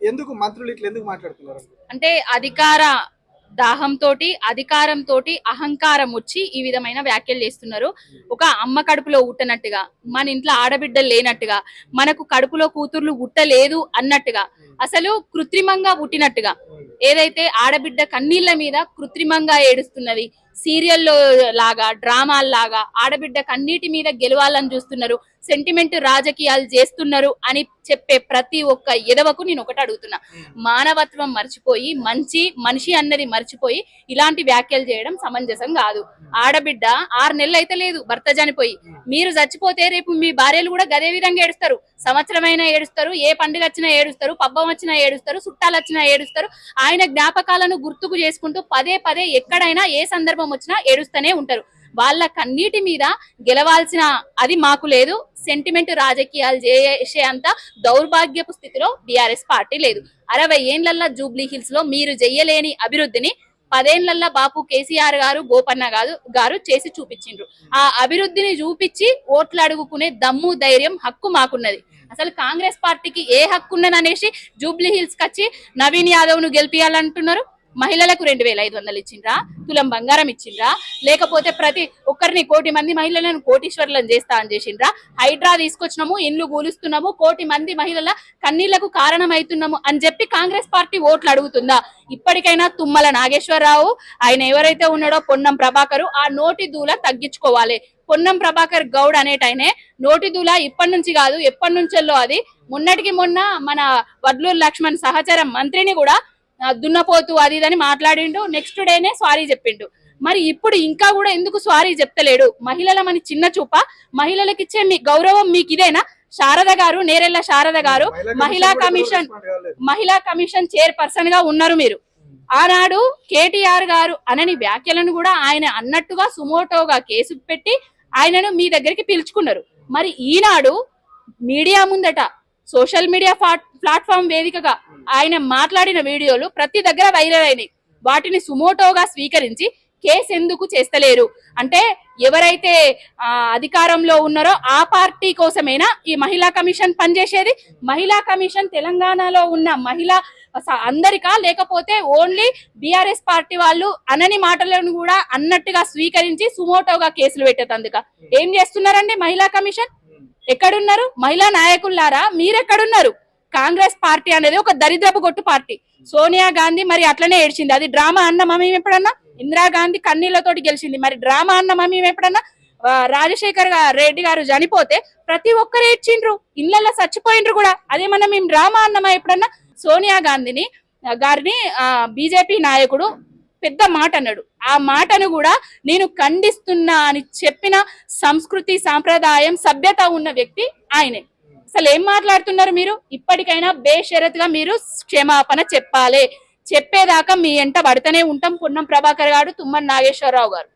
ఎందుకు మంత్రులు ఇట్లా ఎందుకు మాట్లాడుతున్నారు? అంటే అధికార దాహంతోటి అధికారంతోటి అహంకారం వచ్చి ఈ విధమైన వ్యాఖ్యలు చేస్తున్నారు. ఒక అమ్మ కడుపులో ఉట్టనట్టుగా, మన ఇంట్లో ఆడబిడ్డలు లేనట్టుగా, మనకు కడుపులో కూతుర్లు ఉట్టలేదు అన్నట్టుగా, అసలు కృత్రిమంగా పుట్టినట్టుగా, ఏదైతే ఆడబిడ్డ కన్నీళ్ల మీద కృత్రిమంగా ఏడుస్తున్నది, సీరియల్లో లాగా డ్రామాల్లాగా ఆడబిడ్డ కన్నీటి మీద గెలవాలని చూస్తున్నారు, సెంటిమెంట్ రాజకీయాలు చేస్తున్నారు అని చెప్పే ప్రతి ఒక్క ఎదవకు నేను ఒకటి అడుగుతున్నా, మానవత్వం మర్చిపోయి మనిషి అన్నది మర్చిపోయి ఇలాంటి వ్యాఖ్యలు చేయడం సమంజసం కాదు. ఆడబిడ్డ 6 నెలలు అయితే లేదు భర్త చనిపోయి, మీరు చచ్చిపోతే రేపు మీ భార్యలు కూడా గదే విధంగా ఏడుస్తారు. సంవత్సరమైనా ఏడుస్తారు, ఏ పండుగ వచ్చినా ఏడుస్తారు, పబ్బం వచ్చినా ఏడుస్తారు, చుట్టాలు వచ్చినా ఏడుస్తారు. ఆయన జ్ఞాపకాలను గుర్తుకు చేసుకుంటూ పదే పదే ఎక్కడైనా ఏ సందర్భం వచ్చినా ఏడుస్తూనే ఉంటారు. వాళ్ళ కన్నీటి మీద గెలవాల్సిన అది మాకు లేదు. సెంటిమెంట్ రాజకీయాలు చేసే అంత దౌర్భాగ్యపు స్థితిలో బీఆర్ఎస్ పార్టీ లేదు. 60 ఏండ్లల్లా జూబ్లీ హిల్స్ లో మీరు చెయ్యలేని అభివృద్ధిని 10 ఏండ్లల్లా బాపు కేసీఆర్ గారు గోపన్న గారు చేసి చూపించిండ్రు. ఆ అభివృద్ధిని చూపించి ఓట్లు అడుగుకునే దమ్ము ధైర్యం హక్కు మాకున్నది. అసలు కాంగ్రెస్ పార్టీకి ఏ హక్కు ఉన్నదనేసి జూబ్లీ హిల్స్ కచ్చి నవీన్ యాదవ్ ను గెలిపియాలంటున్నారు. మహిళలకు 2500 ఇచ్చిండ్రా, తులం బంగారం ఇచ్చిండ్రా, లేకపోతే ప్రతి ఒక్కరిని 1 కోటి మంది మహిళలను కోటీశ్వర్లను చేస్తా అని చేసిండ్రా, హైడ్రా తీసుకొచ్చినాము, ఇండ్లు కూలుస్తున్నాము, 1 కోటి మంది మహిళల కన్నీళ్లకు కారణమవుతున్నాము అని చెప్పి కాంగ్రెస్ పార్టీ ఓట్లు అడుగుతుందా? ఇప్పటికైనా తుమ్మల నాగేశ్వరరావు, ఆయన ఎవరైతే ఉన్నాడో పొన్నం ప్రభాకర్, ఆ నోటి దూల తగ్గించుకోవాలి. పొన్నం ప్రభాకర్ గౌడ్ అనేటైనే నోటి దూల ఇప్పటి నుంచి కాదు ఎప్పటి నుంచెల్లో, అది మొన్నటికి మొన్న మన వడ్లూరు లక్ష్మణ్ సహచర మంత్రిని కూడా దున్నపోతు అది ఇదని మాట్లాడిండు, నెక్స్ట్ డేనే సారీ చెప్పిండు. మరి ఇప్పుడు ఇంకా కూడా ఎందుకు సారీ చెప్తలేడు? మహిళల మన చిన్న చూప, మహిళలకు ఇచ్చే మీ గౌరవం మీకు ఇదేనా? శారద గారు, నేరెళ్ల శారద గారు మహిళా కమిషన్ చైర్పర్సన్ గా ఉన్నారు మీరు. ఆనాడు కేటీఆర్ గారు అనని వ్యాఖ్యలను కూడా ఆయన అన్నట్టుగా సుమోటోగా కేసు పెట్టి ఆయనను మీ దగ్గరికి పిలుచుకున్నారు. మరి ఈనాడు మీడియా ముందట సోషల్ మీడియా ప్లాట్ఫామ్ వేదికగా ఆయన మాట్లాడిన వీడియోలు ప్రతి దగ్గర వైరల్ అయినాయి. వాటిని సుమోటోగా స్వీకరించి కేసు ఎందుకు చేస్తలేరు? అంటే ఎవరైతే అధికారంలో ఉన్నారో ఆ పార్టీ కోసమేనా ఈ మహిళా కమిషన్ పనిచేసేది? మహిళా కమిషన్ తెలంగాణలో ఉన్న మహిళా అందరికా, లేకపోతే ఓన్లీ బీఆర్ఎస్ పార్టీ వాళ్ళు అనని మాటలను కూడా అన్నట్టుగా స్వీకరించి సుమోటోగా కేసులు పెట్టేందుక ఏం చేస్తున్నారండి? మహిళా కమిషన్ ఎక్కడున్నారు? మహిళా నాయకులారా మీరెక్కడున్నారు? కాంగ్రెస్ పార్టీ అనేది ఒక దరిద్రపు కొట్టు పార్టీ. సోనియా గాంధీ మరి అట్లనే ఏడ్చింది, అది డ్రామా అన్నమా మేము ఎప్పుడన్నా? ఇందిరాగాంధీ కన్నీళ్లతోటి గెలిచింది, మరి డ్రామా అన్నమా మేము ఎప్పుడన్నా? రాజశేఖర్ రెడ్డి గారు చనిపోతే ప్రతి ఒక్కరు ఏడ్చిండ్రు, ఇళ్లలో చచ్చిపోయిండ్రు కూడా, అదేమన్నా మేము డ్రామా అన్నమా ఎప్పుడన్నా? సోనియా గారిని బీజేపీ నాయకుడు పెద్ద మాట అన్నాడు, ఆ మాటను కూడా నేను ఖండిస్తున్నా అని చెప్పిన సంస్కృతి సాంప్రదాయం సభ్యత ఉన్న వ్యక్తి ఆయనే. అసలు ఏం మాట్లాడుతున్నారు మీరు? ఇప్పటికైనా బేషరతుగా మీరు క్షమాపణ చెప్పాలి. చెప్పేదాకా మీ ఎంట పడుతూనే ఉంటాం పొన్నం ప్రభాకర్ గారు, తుమ్మల నాగేశ్వరరావు గారు.